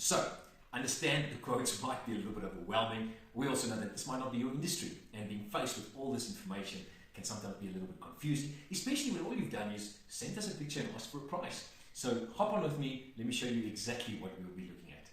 So, understand that the quotes might be a little bit overwhelming. We also know that this might not be your industry, and being faced with all this information can sometimes be a little bit confusing, especially when all you've done is send us a picture and ask for a price. So hop on with me, let me show you exactly what we'll be looking at.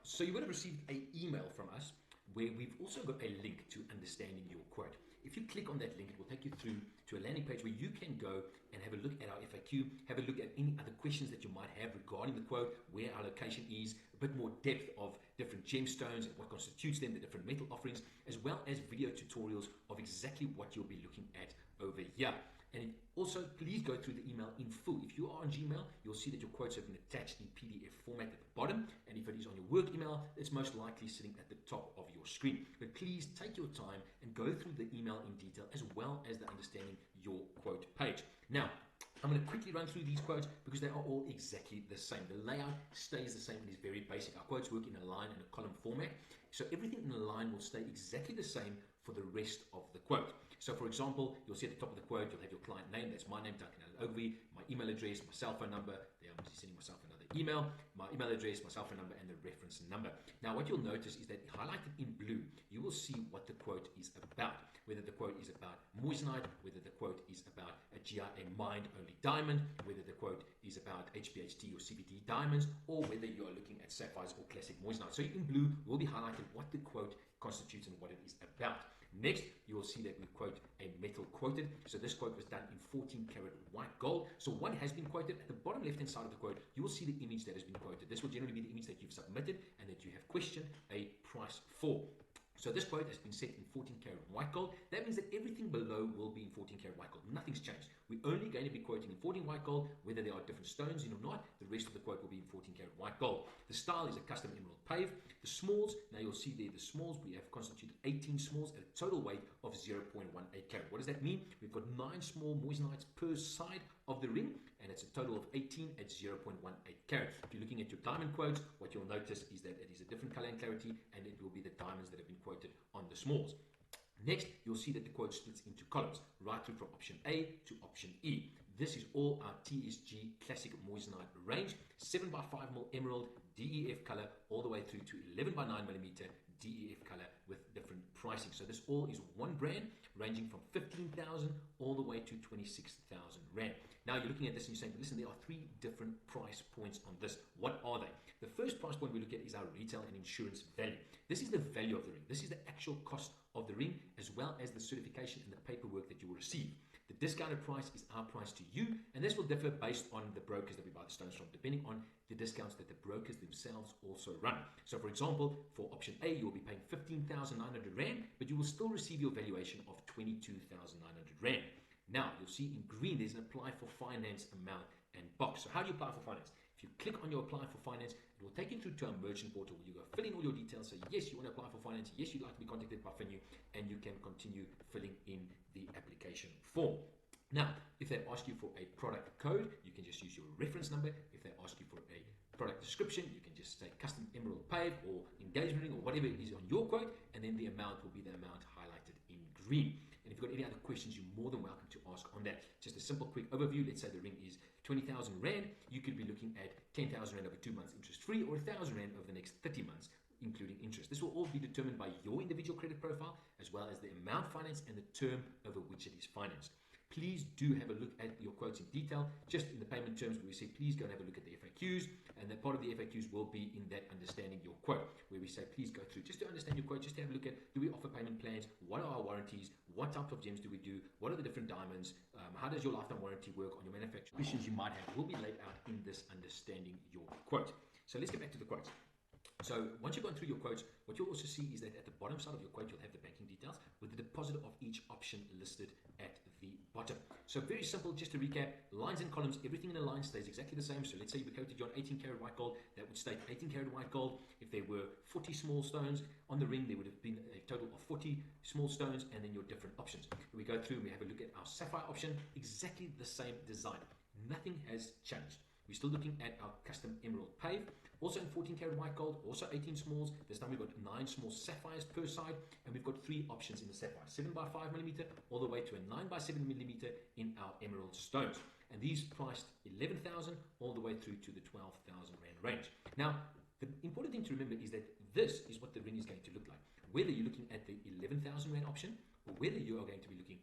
So you would have received an email from us where we've also got a link to understanding your quote. If you click on that link, it will take you through to a landing page where you can go and have a look at our FAQ, have a look at any other questions that you might have regarding the quote, where our location is, a bit more depth of different gemstones and what constitutes them, the different metal offerings, as well as video tutorials of exactly what you'll be looking at over here. And also, please go through the email in full. If you are on Gmail, you'll see that your quotes have been attached in PDF format at the bottom. And if it is on your work email, it's most likely sitting at the top of your screen. But please take your time and go through the email in detail, as well as the understanding your quote page. Now, I'm going to quickly run through these quotes because they are all exactly the same. The layout stays the same and is very basic. Our quotes work in a line and a column format. So everything in the line will stay exactly the same for the rest of the quote. So for example, you'll see at the top of the quote, you'll have your client name, that's my name, Duncan Ogilvie, my email address, my cell phone number, there I'm sending myself another email, my email address, my cell phone number, and the reference number. Now what you'll notice is that highlighted in blue, you will see what the quote is about, whether the quote is about moissanite, whether the quote is about a GIA mined-only diamond, whether the quote is about HPHT or CBD diamonds, or whether you are looking at sapphires or classic moissanite. So in blue will be highlighted what the quote constitutes and what it is about. Next, you will see that we quote a metal quoted. So this quote was done in 14 karat white gold. So one has been quoted. At the bottom left hand side of the quote, you will see the image that has been quoted. This will generally be the image that you've submitted and that you have questioned a price for. So this quote has been set in 14 karat white gold. That means that everything below will be in 14 karat white gold. Nothing's changed. We're only going to be quoting in 14 white gold, whether there are different stones in or not. The rest of the quote will be in 14 karat white gold. The style is a custom emerald pave. The smalls, now you'll see there the smalls, we have constituted 18 smalls at a total weight of 0.18 carat. What does that mean? We've got 9 small moissanites per side of the ring, and it's a total of 18 at 0.18 carat. If you're looking at your diamond quotes, what you'll notice is that it is a different color and clarity, and it will be the diamonds that have been quoted on the smalls. Next, you'll see that the quote splits into columns, right through from option A to option E. This is all our TSG Classic Moissanite range, 7x5mm emerald DEF color, all the way through to 11x9mm DEF color with different pricing. So this all is one brand, ranging from 15,000 all the way to 26,000 Rand. Now you're looking at this and you're saying, listen, there are 3 different price points on this. What are they? The first price point we look at is our retail and insurance value. This is the value of the ring. This is the actual cost of the ring, as well as the certification and the paperwork that you will receive. The discounted price is our price to you, and this will differ based on the brokers that we buy the stones from, depending on the discounts that the brokers themselves also run. So for example, for option A, you will be paying 15,900 Rand, but you will still receive your valuation of 22,900 Rand. Now, you'll see in green, there's an apply for finance amount and box. So how do you apply for finance? If you click on your apply for finance, it will take you through to our merchant portal where you go fill in all your details. So yes, you want to apply for finance. Yes, you'd like to be contacted by Finyu, and you can continue filling in the application form. Now, if they ask you for a product code, you can just use your reference number. If they ask you for a product description, you can just say custom emerald pave or engagement ring or whatever it is on your quote, and then the amount will be the amount highlighted in green. And if you've got any other questions, you're more than welcome to ask on that. Just a simple quick overview. Let's say the ring is 20,000 Rand. You could be looking at 10,000 Rand over 2 months interest-free, or 1,000 Rand over the next 30 months, including interest. This will all be determined by your individual credit profile, as well as the amount financed and the term over which it is financed. Please do have a look at your quotes in detail, just in the payment terms where we say please go and have a look at the FAQs, and that part of the FAQs will be in that understanding your quote, where we say please go through just to understand your quote, just to have a look at, do we offer payment plans, what are our warranties, what type of gems do we do, what are the different diamonds, how does your lifetime warranty work on your manufacturing questions you might have, will be laid out in this understanding your quote. So let's get back to the quotes. So once you've gone through your quotes, what you'll also see is that at the bottom side of your quote, you'll have the banking details with the deposit of each option listed at the bottom. So very simple, just to recap, lines and columns, everything in a line stays exactly the same. So let's say you quoted you on 18 karat white gold, that would state 18 karat white gold. If there were 40 small stones on the ring, there would have been a total of 40 small stones, and then your different options. We go through and we have a look at our sapphire option, exactly the same design. Nothing has changed. We're still looking at our custom emerald pave, also in 14 karat white gold, also 18 smalls. This time we've got 9 small sapphires per side, and we've got 3 options in the sapphire, 7x5mm all the way to a 9x7mm in our emerald stones. And these priced 11,000 all the way through to the 12,000 Rand range. Now, The important thing to remember is that this is what the ring is going to look like. Whether you're looking at the 11,000 Rand option or whether you are going to be looking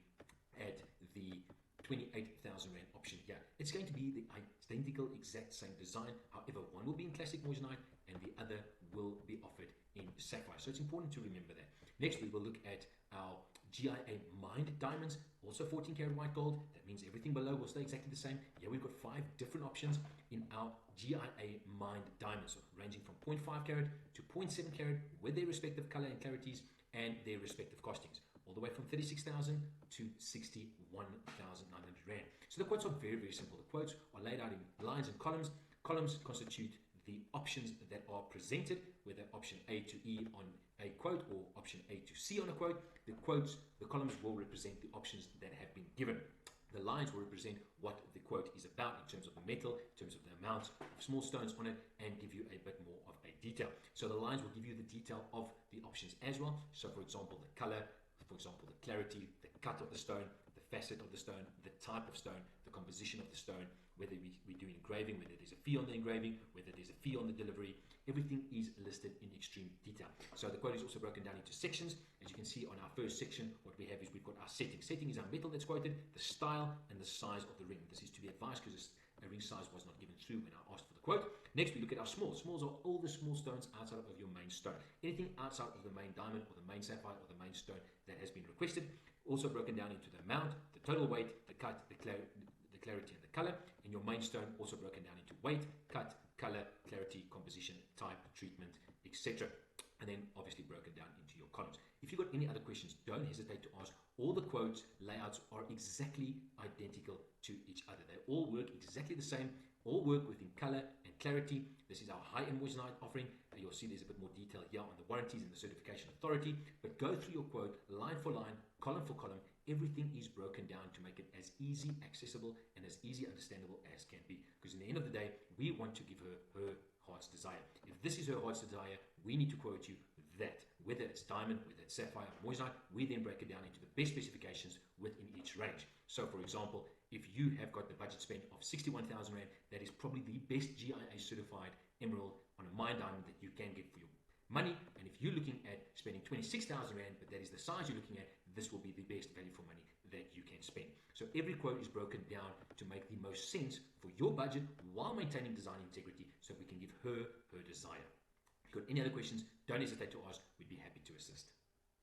at the 28,000 Rand option here. It's going to be the identical exact same design. However, one will be in classic moissanite and the other will be offered in sapphire. So it's important to remember that. Next, we will look at our GIA mined diamonds, also 14 karat white gold. That means everything below will stay exactly the same. Here we've got 5 different options in our GIA mined diamonds, so ranging from 0.5 carat to 0.7 carat with their respective color and clarities and their respective costings, all the way from 36,000 to 61,900 Rand. So the quotes are very, very simple. The quotes are laid out in lines and columns. Columns constitute the options that are presented, whether option A to E on a quote or option A to C on a quote. The columns will represent the options that have been given. The lines will represent what the quote is about in terms of the metal, in terms of the amount of small stones on it, and give you a bit more of a detail. So the lines will give you the detail of the options as well. So for example, the color, for example, the clarity, the cut of the stone, the facet of the stone, the type of stone, the composition of the stone, whether we do engraving, whether there's a fee on the engraving, whether there's a fee on the delivery, everything is listed in extreme detail. So the quote is also broken down into sections. As you can see on our first section, what we have is we've got our setting. Setting is our metal that's quoted, the style and the size of the ring. This is to be advised because a ring size was not given through when I asked for the quote. Next, we look at our smalls. Smalls are all the small stones outside of your main stone. Anything outside of the main diamond or the main sapphire or the main stone that has been requested. Also broken down into the amount, the total weight, the cut, the clarity and the color. And your main stone also broken down into weight, cut, color, clarity, composition, type, treatment, etc. And then obviously broken down into your columns. If you've got any other questions, don't hesitate to ask. All the quotes, layouts are exactly identical to each other. They all work exactly the same, all work within color and clarity. This is our high-end moissanite offering. You'll see there's a bit more detail here on the warranties and the certification authority, but go through your quote line for line, column for column. Everything is broken down to make it as easy, accessible, and as easy understandable as can be. Because in the end of the day, we want to give her heart's desire. If this is her heart's desire, we need to quote you that. Whether it's diamond, whether it's sapphire, moissanite, we then break it down into the best specifications within each range. So for example, if you have got the budget spend of 61,000 Rand, that is probably the best GIA certified emerald on a mine diamond that you can get for your money. And if you're looking at spending 26,000 Rand, but that is the size you're looking at, this will be the best value for money that you can spend. So every quote is broken down to make the most sense for your budget while maintaining design integrity so we can give her desire. If you've got any other questions, don't hesitate to ask. We'd be happy to assist.